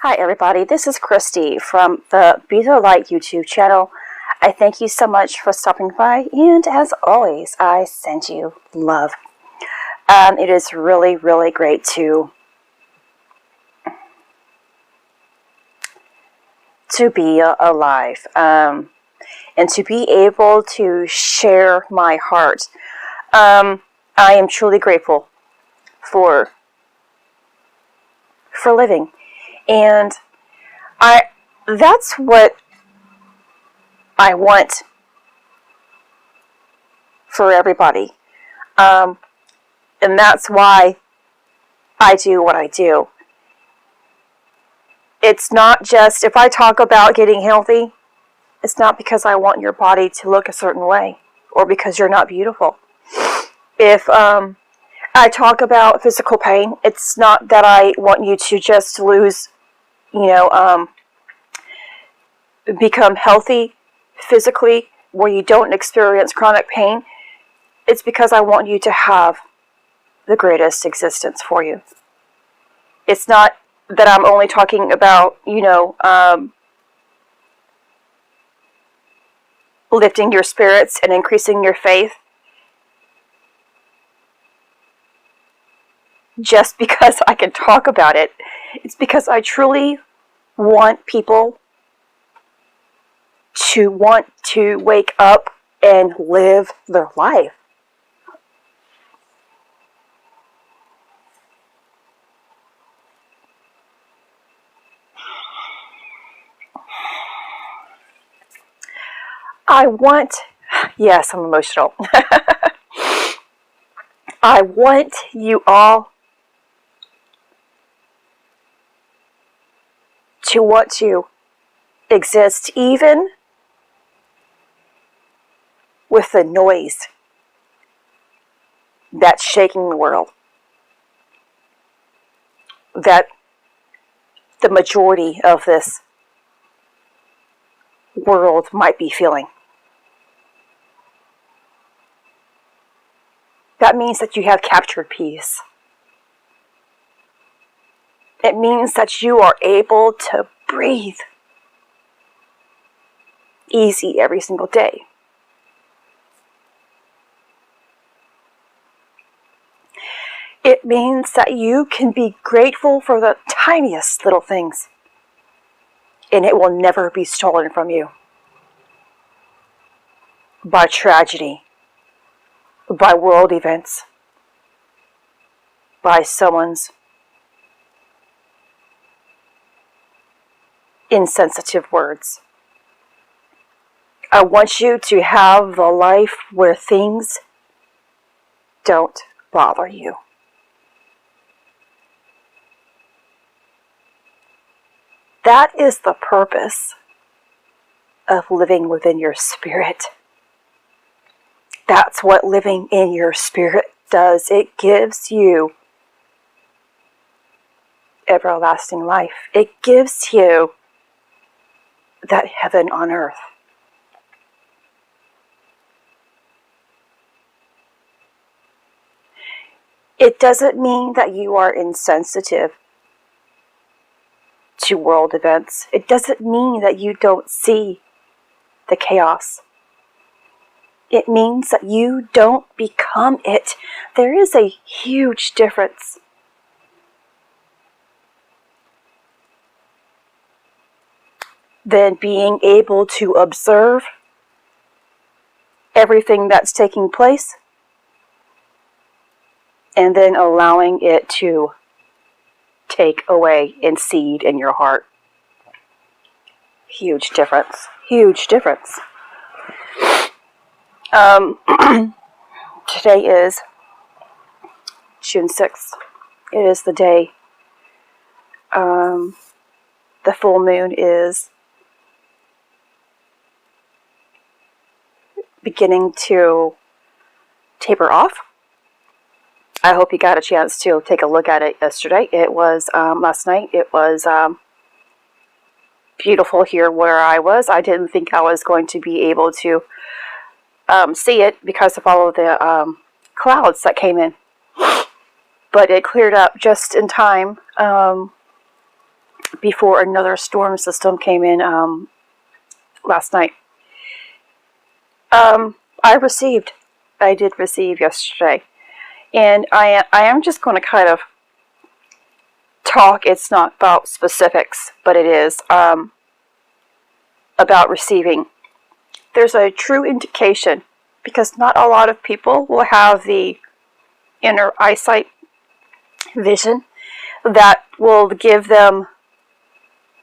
Hi everybody, this is Christy from the Be the Light YouTube channel. I thank you so much for stopping by, and as always, I send you love. It is really, really great to be alive, and to be able to share my heart. I am truly grateful for living, and that's what I want for everybody. And that's why I do what I do. It's not just, if I talk about getting healthy, it's not because I want your body to look a certain way or because you're not beautiful. If I talk about physical pain, it's not that I want you to just lose, become healthy physically where you don't experience chronic pain. It's because I want you to have the greatest existence for you. It's not that I'm only talking about, lifting your spirits and increasing your faith just because I can talk about it. It's because I truly want people to want to wake up and live their life. Yes, I'm emotional. I want you all to want to exist even with the noise that's shaking the world, that the majority of this world might be feeling. That means that you have captured peace. It means that you are able to breathe easy every single day. It means that you can be grateful for the tiniest little things, and it will never be stolen from you by tragedy, by world events, by someone's insensitive words. I want you to have the life where things don't bother you. That is the purpose of living within your spirit. That's what living in your spirit does. It gives you everlasting life. It gives you that heaven on earth. It doesn't mean that you are insensitive to world events. It doesn't mean that you don't see the chaos. It means that you don't become it. There is a huge difference. Than being able to observe everything that's taking place and then allowing it to take away and seed in your heart. Huge difference. Huge difference. Today is June 6th. It is the day the full moon is beginning to taper off. I hope you got a chance to take a look at it yesterday. It was last night. It was beautiful here where I was. I didn't think I was going to be able to see it because of all of the clouds that came in. But it cleared up just in time before another storm system came in last night. I did receive yesterday. And I am just going to kind of talk. It's not about specifics, but it is about receiving. There's a true indication, because not a lot of people will have the inner eyesight vision that will give them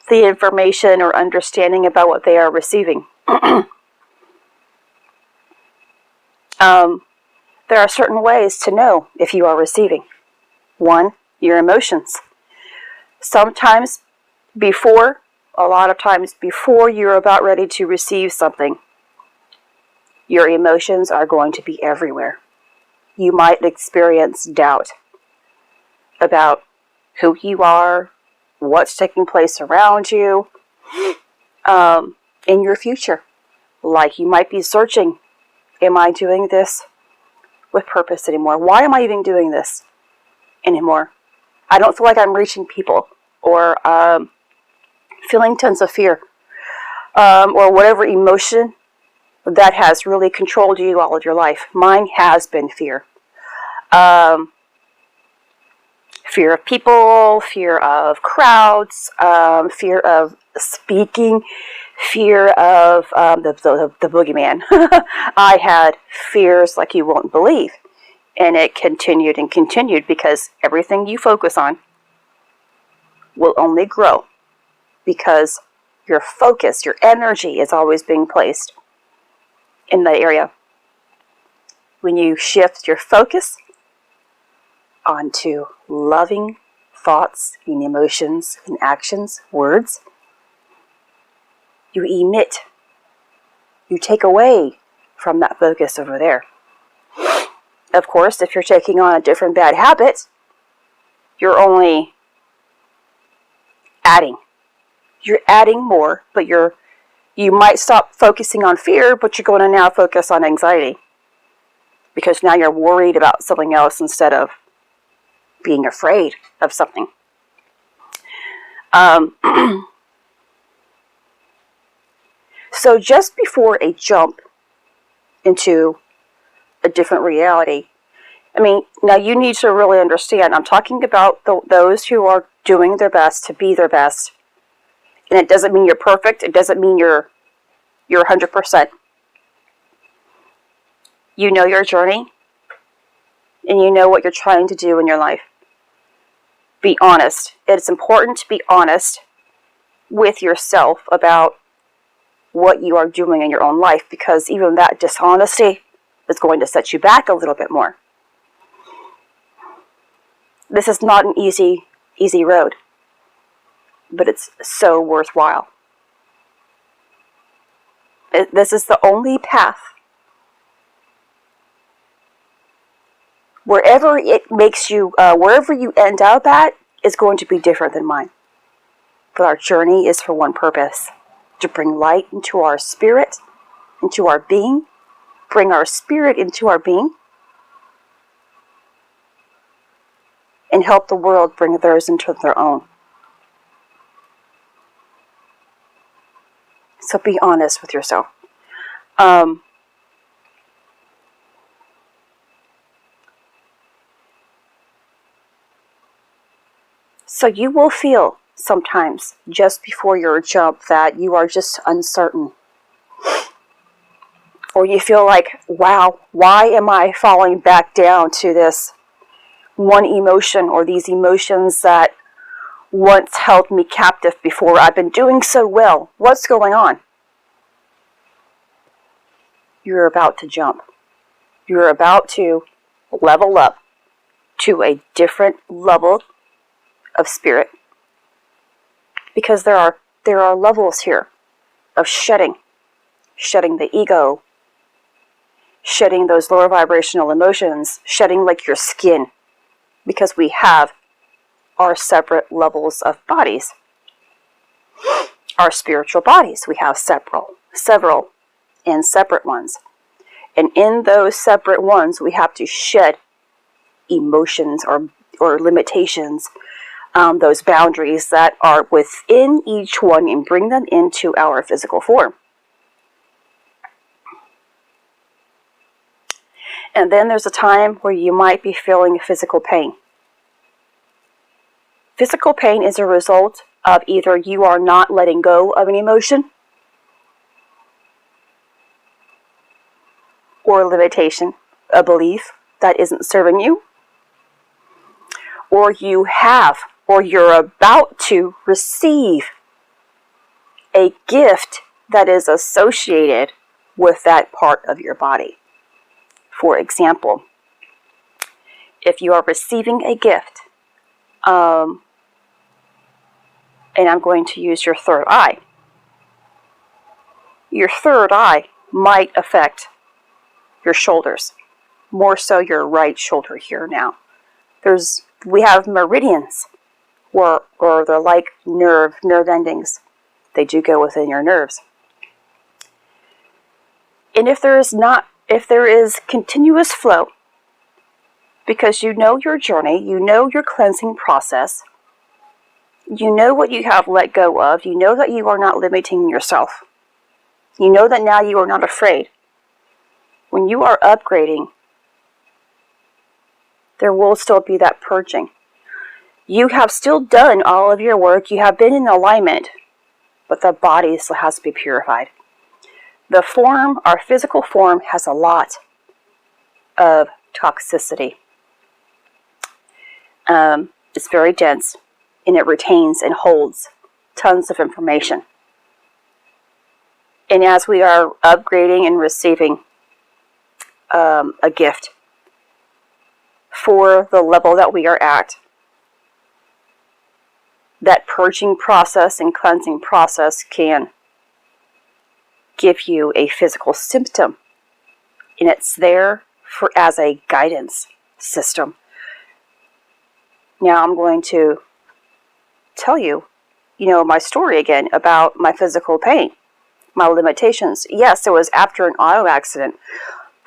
the information or understanding about what they are receiving. There are certain ways to know if you are receiving. One, your emotions. Sometimes before, a lot of times before you're about ready to receive something, your emotions are going to be everywhere. You might experience doubt about who you are, what's taking place around you, in your future. Like you might be searching, am I doing this with purpose anymore? Why am I even doing this anymore? I don't feel like I'm reaching people, or feeling tons of fear, or whatever emotion that has really controlled you all of your life. Mine has been fear. Fear of people, fear of crowds, fear of speaking, fear of the boogeyman. I had fears like you won't believe. And it continued and continued, because everything you focus on will only grow, because your focus, your energy is always being placed in that area. When you shift your focus onto loving thoughts and emotions and actions, words, you emit, you take away from that focus over there. Of course, if you're taking on a different bad habit, you're only adding. You're adding more, but you might stop focusing on fear, but you're going to now focus on anxiety, because now you're worried about something else instead of being afraid of something. So just before a jump into a different reality, I mean, now you need to really understand, I'm talking about those who are doing their best to be their best. And it doesn't mean you're perfect. It doesn't mean you're 100%. You know your journey, and you know what you're trying to do in your life. Be honest. It's important to be honest with yourself about what you are doing in your own life, because even that dishonesty is going to set you back a little bit more. This is not an easy road, but it's so worthwhile. This is the only path. Wherever it makes you, wherever you end up at, is going to be different than mine. But our journey is for one purpose: to bring light into our spirit, into our being, bring our spirit into our being, and help the world bring theirs into their own. So be honest with yourself. So you will feel sometimes just before your jump that you are just uncertain. Or you feel like, wow, why am I falling back down to this one emotion, or these emotions that once held me captive before? I've been doing so well. What's going on? You're about to jump. You're about to level up to a different level of spirit. Because there are levels here of shedding the ego, shedding those lower vibrational emotions, shedding like your skin, because we have our separate levels of bodies. Our spiritual bodies, we have several and separate ones. And in those separate ones, we have to shed emotions or limitations, those boundaries that are within each one and bring them into our physical form. And then there's a time where you might be feeling physical pain. Physical pain is a result of either you are not letting go of an emotion or a limitation, a belief that isn't serving you, or you have, or you're about to receive a gift that is associated with that part of your body. For example, if you are receiving a gift, and I'm going to use your third eye. Your third eye might affect your shoulders, more so your right shoulder here now. We have meridians, or they're like nerve endings. They do go within your nerves. And if there is continuous flow, because you know your journey, you know your cleansing process, you know what you have let go of, you know that you are not limiting yourself, you know that now you are not afraid. When you are upgrading, there will still be that purging. You have still done all of your work, you have been in alignment, but the body still has to be purified. The form, our physical form, has a lot of toxicity. It's very dense, and it retains and holds tons of information. And as we are upgrading and receiving a gift for the level that we are at, that purging process and cleansing process can give you a physical symptom, and it's there as a guidance system. Now I'm going to tell you, my story again about my physical pain, my limitations. Yes, it was after an auto accident,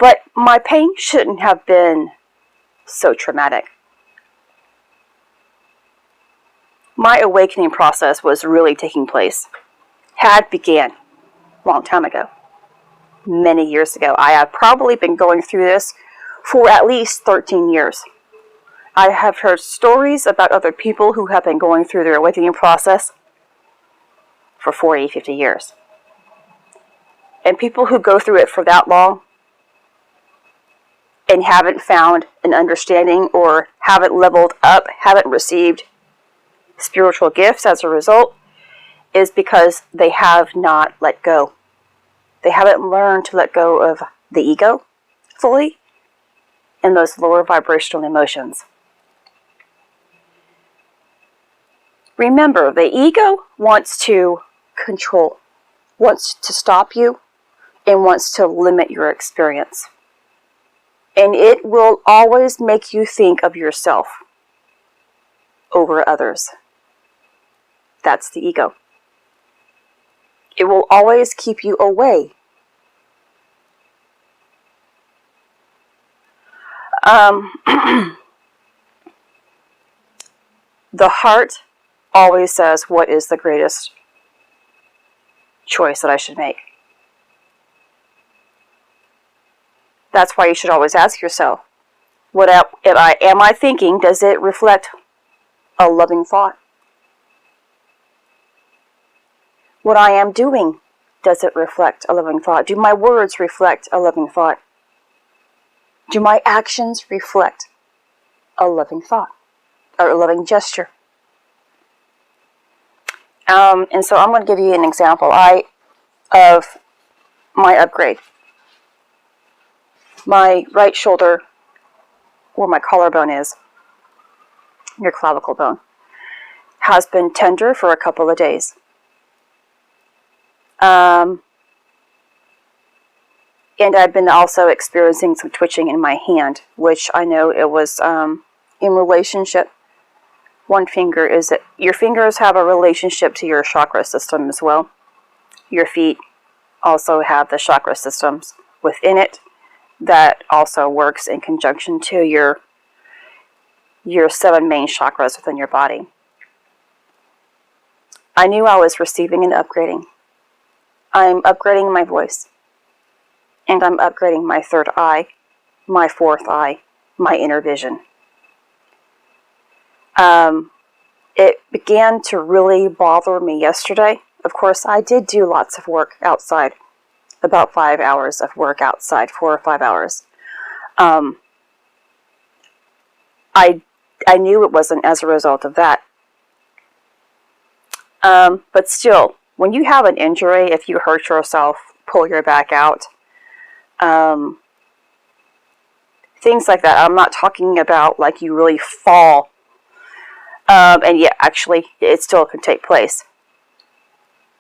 but my pain shouldn't have been so traumatic. My awakening process was really taking place, had began a long time ago, many years ago. I have probably been going through this for at least 13 years. I have heard stories about other people who have been going through their awakening process for 40, 50 years. And people who go through it for that long and haven't found an understanding or haven't leveled up, haven't received spiritual gifts as a result, is because they have not let go. They haven't learned to let go of the ego fully and those lower vibrational emotions. Remember, the ego wants to control, wants to stop you, and wants to limit your experience. And it will always make you think of yourself over others. That's the ego. It will always keep you away. The heart always says, what is the greatest choice that I should make? That's why you should always ask yourself, am I thinking, does it reflect a loving thought? What I am doing, does it reflect a loving thought? Do my words reflect a loving thought? Do my actions reflect a loving thought or a loving gesture? And so I'm going to give you an example of my upgrade. My right shoulder, where my collarbone is, your clavicle bone, has been tender for a couple of days. And I've been also experiencing some twitching in my hand, which I know it was in relationship. One finger is it. Your fingers have a relationship to your chakra system as well. Your feet also have the chakra systems within it that also works in conjunction to your 7 main chakras within your body. I knew I was receiving and upgrading. I'm upgrading my voice. And I'm upgrading my third eye, my fourth eye, my inner vision. It began to really bother me yesterday. Of course, I did do lots of work outside. About 5 hours of work outside, 4 or 5 hours. I knew it wasn't as a result of that. But still, when you have an injury, if you hurt yourself, pull your back out, things like that. I'm not talking about like you really fall. And yeah, actually, it still can take place.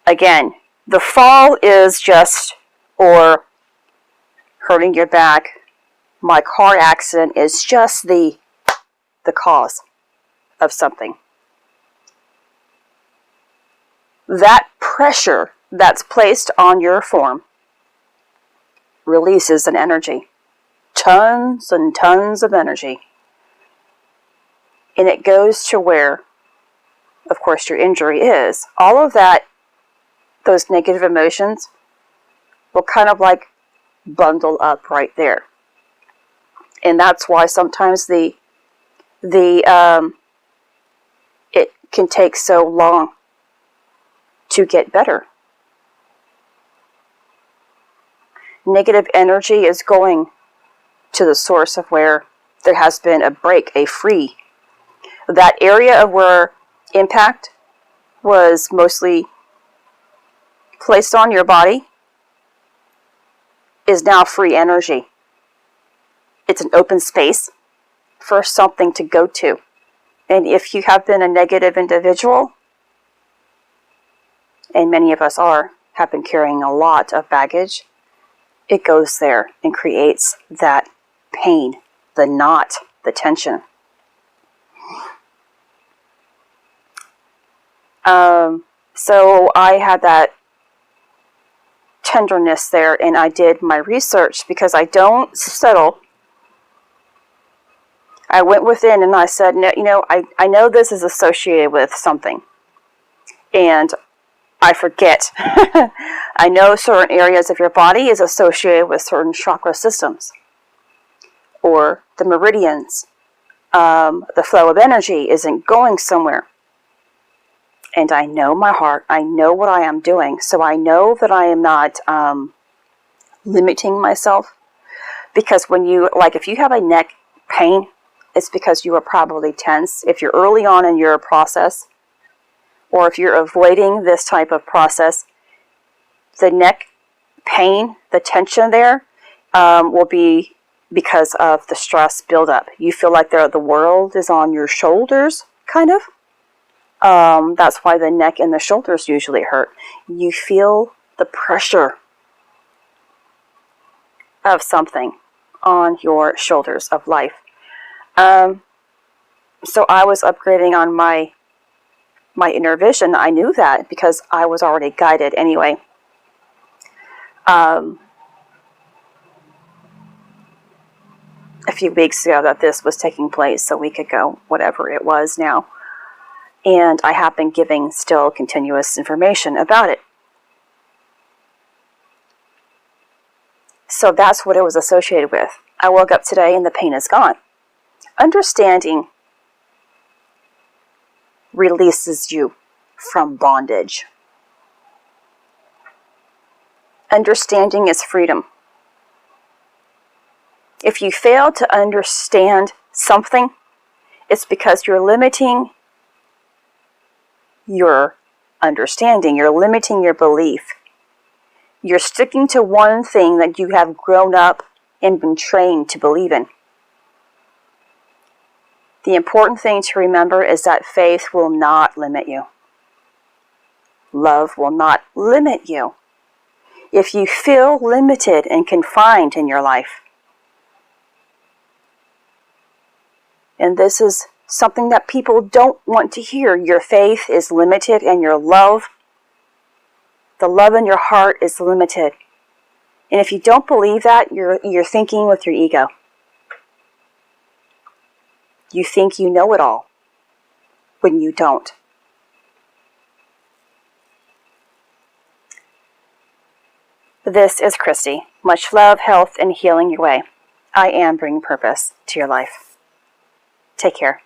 Again, the fall is just, or hurting your back. My car accident is just the cause of something. That pressure that's placed on your form releases an energy. Tons and tons of energy. And it goes to where, of course, your injury is. All of that, those negative emotions, will kind of like bundle up right there. And that's why sometimes it can take so long to get better. Negative energy is going to the source of where there has been a break, a free. That area of where impact was mostly placed on your body is now free energy. It's an open space for something to go to. And if you have been a negative individual, and many of us have been carrying a lot of baggage, it goes there and creates that pain, the knot, the tension. So I had that tenderness there, and I did my research because I don't settle. I went within and I said, no, I know this is associated with something. And I forget. I know certain areas of your body is associated with certain chakra systems. Or the meridians. The flow of energy isn't going somewhere. And I know my heart. I know what I am doing. So I know that I am not limiting myself. Because if you have a neck pain, it's because you are probably tense. If you're early on in your process, or if you're avoiding this type of process, the neck pain, the tension there, will be because of the stress buildup. You feel like the world is on your shoulders, kind of. That's why the neck and the shoulders usually hurt. You feel the pressure of something on your shoulders of life. So I was upgrading on my inner vision. I knew that because I was already guided anyway. A few weeks ago that this was taking place, a week ago, whatever it was now. And I have been giving still continuous information about it. So that's what it was associated with. I woke up today and the pain is gone. Understanding releases you from bondage. Understanding is freedom. If you fail to understand something, it's because you're limiting your understanding. You're limiting your belief. You're sticking to one thing that you have grown up and been trained to believe in. The important thing to remember is that faith will not limit you. Love will not limit you. If you feel limited and confined in your life, and this is something that people don't want to hear, your faith is limited and your love, the love in your heart is limited. And if you don't believe that, you're thinking with your ego. You think you know it all when you don't. This is Christy. Much love, health, and healing your way. I am bringing purpose to your life. Take care.